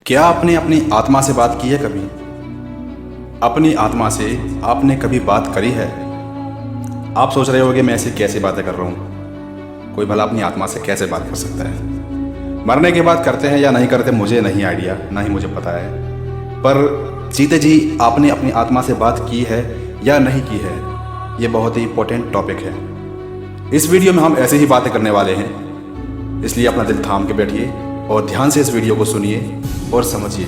क्या आपने अपनी आत्मा से बात की है कभी? अपनी आत्मा से आपने कभी बात करी है? आप सोच रहे होगे मैं ऐसी कैसी बातें कर रहा हूँ, कोई भला अपनी आत्मा से कैसे बात कर सकता है? मरने के बाद करते हैं या नहीं करते मुझे नहीं आइडिया, ना ही मुझे पता है, पर जीते जी आपने अपनी आत्मा से बात की है या नहीं की है, ये बहुत ही इंपॉर्टेंट टॉपिक है। इस वीडियो में हम ऐसे ही बातें करने वाले हैं, इसलिए अपना दिल थाम के बैठिए और ध्यान से इस वीडियो को सुनिए और समझिए।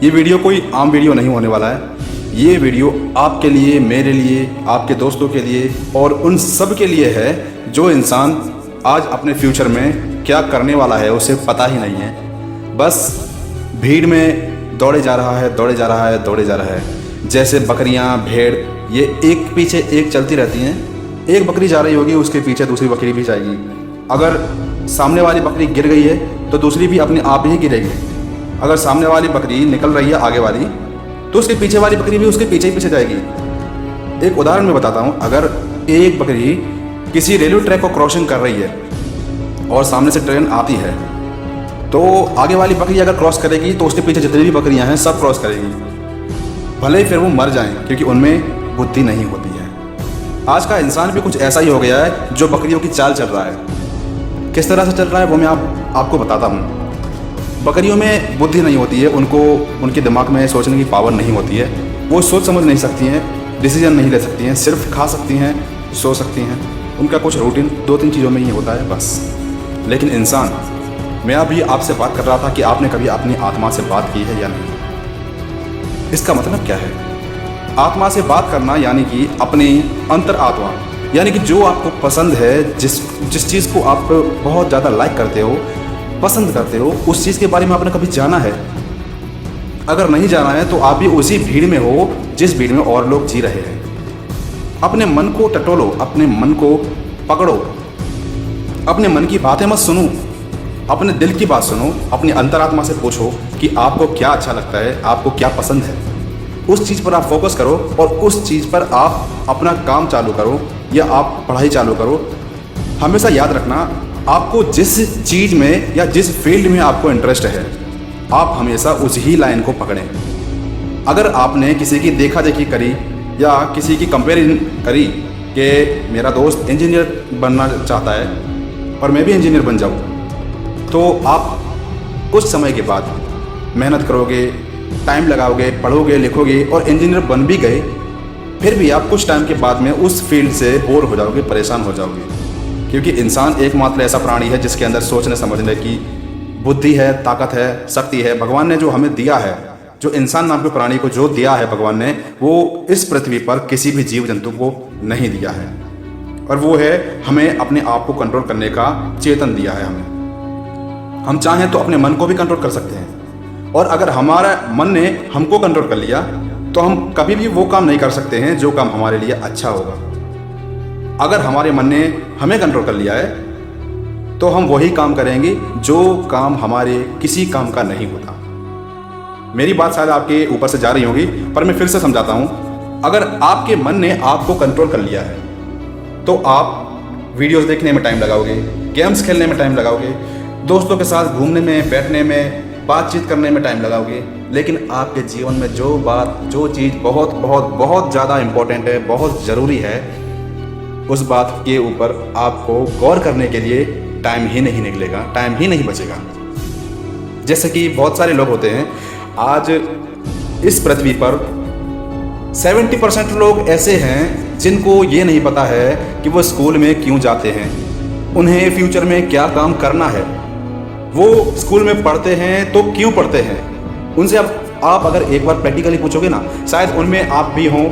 ये वीडियो कोई आम वीडियो नहीं होने वाला है। ये वीडियो आपके लिए, मेरे लिए, आपके दोस्तों के लिए और उन सब के लिए है जो इंसान आज अपने फ्यूचर में क्या करने वाला है उसे पता ही नहीं है। बस भीड़ में दौड़े जा रहा है, दौड़े जा रहा है, दौड़े जा रहा है। जैसे बकरियां, भेड़, ये एक पीछे एक चलती रहती हैं। एक बकरी जा रही होगी, उसके पीछे दूसरी बकरी भी जाएगी। अगर सामने वाली बकरी गिर गई है तो दूसरी भी अपने आप ही गिरेगी। अगर सामने वाली बकरी निकल रही है आगे वाली, तो उसके पीछे वाली बकरी भी उसके पीछे ही पीछे जाएगी। एक उदाहरण मैं बताता हूँ। अगर एक बकरी किसी रेलवे ट्रैक को क्रॉसिंग कर रही है और सामने से ट्रेन आती है, तो आगे वाली बकरी अगर क्रॉस करेगी तो उसके पीछे जितनी भी बकरियां हैं सब क्रॉस करेगी, भले ही फिर वो मर जाएं, क्योंकि उनमें बुद्धि नहीं होती है। आज का इंसान भी कुछ ऐसा ही हो गया है जो बकरियों की चाल चल रहा है। किस तरह से चल रहा है वो मैं आपको बताता हूँ। बकरियों में बुद्धि नहीं होती है, उनके दिमाग में सोचने की पावर नहीं होती है। वो सोच समझ नहीं सकती हैं, डिसीजन नहीं ले सकती हैं, सिर्फ खा सकती हैं, सो सकती हैं। उनका कुछ रूटीन 2-3 चीज़ों में ही होता है बस। लेकिन इंसान, मैं अभी आपसे बात कर रहा था कि आपने कभी अपनी आत्मा से बात की है या नहीं। इसका मतलब क्या है? आत्मा से बात करना यानी कि अपनी अंतर आत्मा, यानी कि जो आपको पसंद है, जिस चीज़ को आप बहुत ज़्यादा लाइक करते हो, पसंद करते हो, उस चीज़ के बारे में आपने कभी जाना है? अगर नहीं जाना है तो आप भी उसी भीड़ में हो जिस भीड़ में और लोग जी रहे हैं। अपने मन को टटोलो, अपने मन को पकड़ो, अपने मन की बातें मत सुनो, अपने दिल की बात सुनो। अपनी अंतरात्मा से पूछो कि आपको क्या अच्छा लगता है, आपको क्या पसंद है। उस चीज़ पर आप फोकस करो और उस चीज़ पर आप अपना काम चालू करो या आप पढ़ाई चालू करो। हमेशा याद रखना, आपको जिस चीज़ में या जिस फील्ड में आपको इंटरेस्ट है, आप हमेशा उसी ही लाइन को पकड़ें। अगर आपने किसी की देखा देखी करी या किसी की कंपेरिजन करी कि मेरा दोस्त इंजीनियर बनना चाहता है और मैं भी इंजीनियर बन जाऊँ, तो आप कुछ समय के बाद मेहनत करोगे, टाइम लगाओगे, पढ़ोगे, लिखोगे और इंजीनियर बन भी गए, फिर भी आप कुछ टाइम के बाद में उस फील्ड से बोर हो जाओगे, परेशान हो जाओगे। क्योंकि इंसान एकमात्र ऐसा प्राणी है जिसके अंदर सोचने समझने की बुद्धि है, ताकत है, शक्ति है। भगवान ने जो हमें दिया है, जो इंसान नाम के प्राणी को जो दिया है भगवान ने, वो इस पृथ्वी पर किसी भी जीव जंतु को नहीं दिया है। और वो है हमें अपने आप को कंट्रोल करने का चेतन दिया है हमें। हम चाहें तो अपने मन को भी कंट्रोल कर सकते हैं, और अगर हमारा मन ने हमको कंट्रोल कर लिया तो हम कभी भी वो काम नहीं कर सकते हैं जो काम हमारे लिए अच्छा होगा। अगर हमारे मन ने हमें कंट्रोल कर लिया है तो हम वही काम करेंगे जो काम हमारे किसी काम का नहीं होता। मेरी बात शायद आपके ऊपर से जा रही होगी, पर मैं फिर से समझाता हूँ। अगर आपके मन ने आपको कंट्रोल कर लिया है तो आप वीडियोस देखने में टाइम लगाओगे, गेम्स खेलने में टाइम लगाओगे, दोस्तों के साथ घूमने में, बैठने में, बातचीत करने में टाइम लगाओगे। लेकिन आपके जीवन में जो चीज़ बहुत बहुत बहुत ज़्यादा इम्पोर्टेंट है, बहुत ज़रूरी है, उस बात के ऊपर आपको गौर करने के लिए टाइम ही नहीं निकलेगा, टाइम ही नहीं बचेगा। जैसे कि बहुत सारे लोग होते हैं आज इस पृथ्वी पर 70% लोग ऐसे हैं जिनको ये नहीं पता है कि वो स्कूल में क्यों जाते हैं, उन्हें फ्यूचर में क्या काम करना है। वो स्कूल में पढ़ते हैं तो क्यों पढ़ते हैं? उनसे अब आप अगर एक बार प्रैक्टिकली पूछोगे ना, शायद उनमें आप भी हों,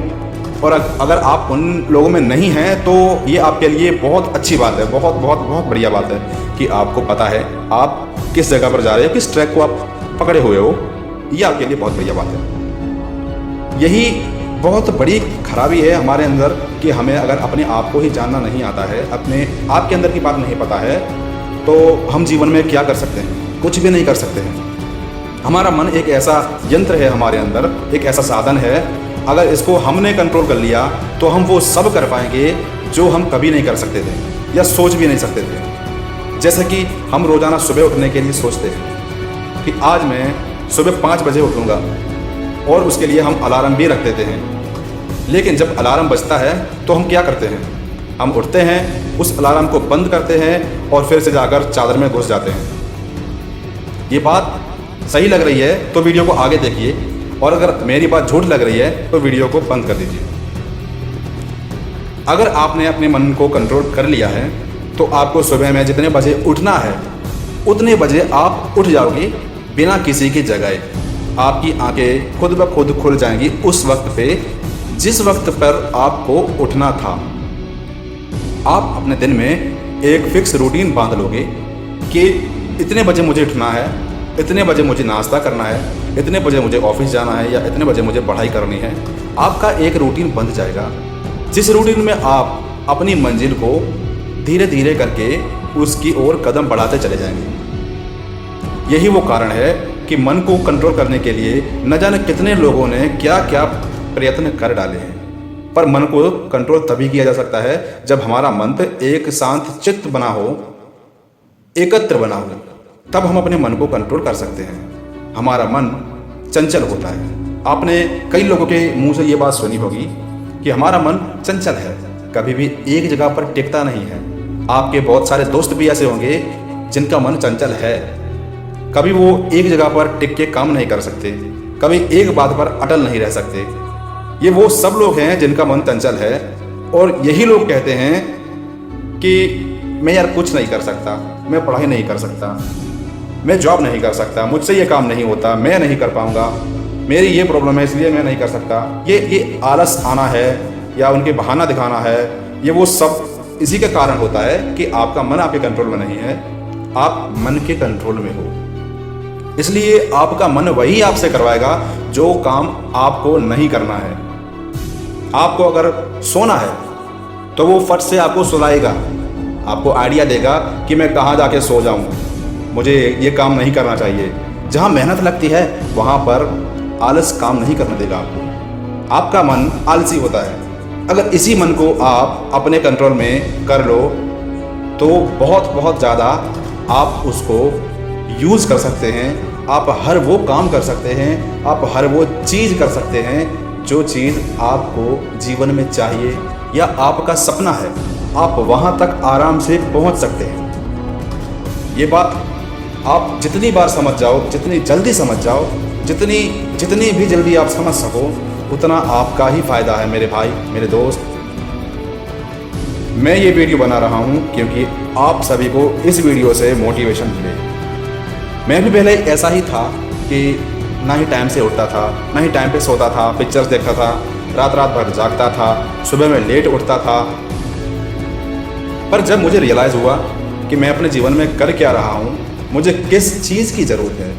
और अगर आप उन लोगों में नहीं हैं तो ये आपके लिए बहुत अच्छी बात है, बहुत बहुत बहुत बढ़िया बात है कि आपको पता है आप किस जगह पर जा रहे हो, किस ट्रैक को आप पकड़े हुए हो। ये आपके लिए बहुत बढ़िया बात है। यही बहुत बड़ी खराबी है हमारे अंदर कि हमें अगर अपने आप को ही जानना नहीं आता है, अपने आप के अंदर की बात नहीं पता है, तो हम जीवन में क्या कर सकते हैं? कुछ भी नहीं कर सकते हैं। हमारा मन एक ऐसा यंत्र है, हमारे अंदर एक ऐसा साधन है, अगर इसको हमने कंट्रोल कर लिया तो हम वो सब कर पाएंगे जो हम कभी नहीं कर सकते थे या सोच भी नहीं सकते थे। जैसे कि हम रोज़ाना सुबह उठने के लिए सोचते हैं कि आज मैं सुबह 5 बजे उठूँगा और उसके लिए हम अलार्म भी रख देते हैं। लेकिन जब अलार्म बजता है तो हम क्या करते हैं? हम उठते हैं, उस अलार्म को बंद करते हैं और फिर से जाकर चादर में घुस जाते हैं। ये बात सही लग रही है तो वीडियो को आगे देखिए, और अगर मेरी बात झूठ लग रही है तो वीडियो को बंद कर दीजिए। अगर आपने अपने मन को कंट्रोल कर लिया है तो आपको सुबह में जितने बजे उठना है उतने बजे आप उठ जाओगे बिना किसी की जगाए। आपकी आंखें खुद ब खुद खुल जाएंगी उस वक्त पे जिस वक्त पर आपको उठना था। आप अपने दिन में एक फिक्स रूटीन बांध लोगे कि इतने बजे मुझे उठना है, इतने बजे मुझे नाश्ता करना है, इतने बजे मुझे ऑफिस जाना है या इतने बजे मुझे पढ़ाई करनी है। आपका एक रूटीन बन जाएगा जिस रूटीन में आप अपनी मंजिल को धीरे धीरे करके उसकी ओर कदम बढ़ाते चले जाएंगे। यही वो कारण है कि मन को कंट्रोल करने के लिए न जाने कितने लोगों ने क्या क्या प्रयत्न कर डाले हैं, पर मन को कंट्रोल तभी किया जा सकता है जब हमारा मन एक शांत चित्त बना हो, एकत्र बना हो, तब हम अपने मन को कंट्रोल कर सकते हैं। हमारा मन चंचल होता है। आपने कई लोगों के मुंह से ये बात सुनी होगी कि हमारा मन चंचल है, कभी भी एक जगह पर टिकता नहीं है। आपके बहुत सारे दोस्त भी ऐसे होंगे जिनका मन चंचल है, कभी वो एक जगह पर टिक के काम नहीं कर सकते, कभी एक बात पर अटल नहीं रह सकते। ये वो सब लोग हैं जिनका मन चंचल है, और यही लोग कहते हैं कि मैं यार कुछ नहीं कर सकता, मैं पढ़ाई नहीं कर सकता, मैं जॉब नहीं कर सकता, मुझसे ये काम नहीं होता, मैं नहीं कर पाऊंगा, मेरी ये प्रॉब्लम है इसलिए मैं नहीं कर सकता। ये आलस आना है या उनके बहाना दिखाना है, ये वो सब इसी के कारण होता है कि आपका मन आपके कंट्रोल में नहीं है, आप मन के कंट्रोल में हो। इसलिए आपका मन वही आपसे करवाएगा जो काम आपको नहीं करना है। आपको अगर सोना है तो वो फट से आपको सुलाएगा, आपको आइडिया देगा कि मैं कहाँ जाके सो जाऊँ, मुझे ये काम नहीं करना चाहिए। जहाँ मेहनत लगती है वहाँ पर आलस काम नहीं करने देगा आपको। आपका मन आलसी होता है। अगर इसी मन को आप अपने कंट्रोल में कर लो तो बहुत ज़्यादा आप उसको यूज़ कर सकते हैं। आप हर वो काम कर सकते हैं, आप हर वो चीज़ कर सकते हैं जो चीज़ आपको जीवन में चाहिए या आपका सपना है। आप वहाँ तक आराम से पहुँच सकते हैं। ये बात आप जितनी बार समझ जाओ, जितनी जल्दी समझ जाओ, जितनी भी जल्दी आप समझ सको, उतना आपका ही फ़ायदा है मेरे भाई, मेरे दोस्त। मैं ये वीडियो बना रहा हूँ क्योंकि आप सभी को इस वीडियो से मोटिवेशन मिले। मैं भी पहले ऐसा ही था कि ना ही टाइम से उठता था, ना ही टाइम पे सोता था, पिक्चर्स देखता था, रात भर जागता था, सुबह में लेट उठता था। पर जब मुझे रियलाइज़ हुआ कि मैं अपने जीवन में कर क्या रहा हूँ, मुझे किस चीज़ की ज़रूरत है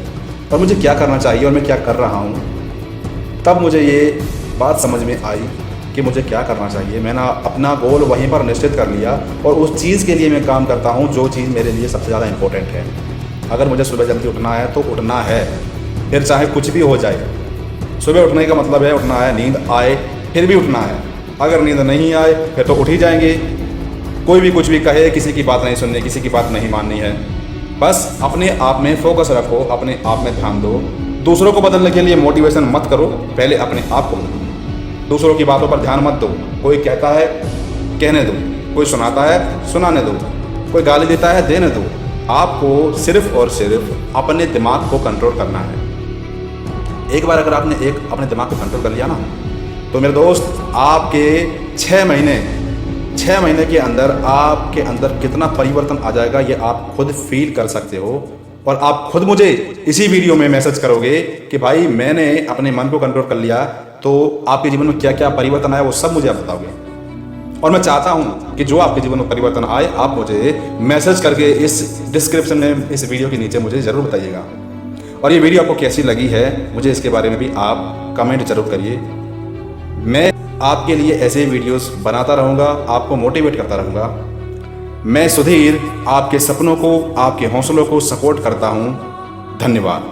और मुझे क्या करना चाहिए और मैं क्या कर रहा हूँ, तब मुझे ये बात समझ में आई कि मुझे क्या करना चाहिए। मैंने अपना गोल वहीं पर निश्चित कर लिया और उस चीज़ के लिए मैं काम करता हूँ जो चीज़ मेरे लिए सबसे ज़्यादा इम्पोर्टेंट है। अगर मुझे सुबह जल्दी उठना है तो उठना है, फिर चाहे कुछ भी हो जाए। सुबह उठने का मतलब है उठना है, नींद आए फिर भी उठना है। अगर नींद नहीं आए फिर तो उठ ही जाएंगे। कोई भी कुछ भी कहे, किसी की बात नहीं सुननी, किसी की बात नहीं माननी है। बस अपने आप में फोकस रखो, अपने आप में ध्यान दो। दूसरों को बदलने के लिए मोटिवेशन मत करो, पहले अपने आप को बदलो। दूसरों की बातों पर ध्यान मत दो। कोई कहता है कहने दो, कोई सुनाता है सुनाने दो, कोई गाली देता है देने दो। आपको सिर्फ और सिर्फ अपने दिमाग को कंट्रोल करना है। एक बार अगर आपने अपने दिमाग को कंट्रोल कर लिया ना, तो मेरे दोस्त आपके 6 महीने के अंदर आपके अंदर कितना परिवर्तन आ जाएगा ये आप खुद फील कर सकते हो। और आप खुद मुझे इसी वीडियो में मैसेज करोगे कि भाई मैंने अपने मन को कंट्रोल कर लिया, तो आपके जीवन में क्या क्या परिवर्तन आया वो सब मुझे आप बताओगे। और मैं चाहता हूँ कि जो आपके जीवन में परिवर्तन आए आप मुझे मैसेज करके इस डिस्क्रिप्शन में इस वीडियो के नीचे मुझे ज़रूर बताइएगा। और ये वीडियो आपको कैसी लगी है मुझे इसके बारे में भी आप कमेंट जरूर करिए। मैं आपके लिए ऐसे वीडियोस बनाता रहूँगा, आपको मोटिवेट करता रहूँगा। मैं सुधीर आपके सपनों को, आपके हौसलों को सपोर्ट करता हूँ। धन्यवाद।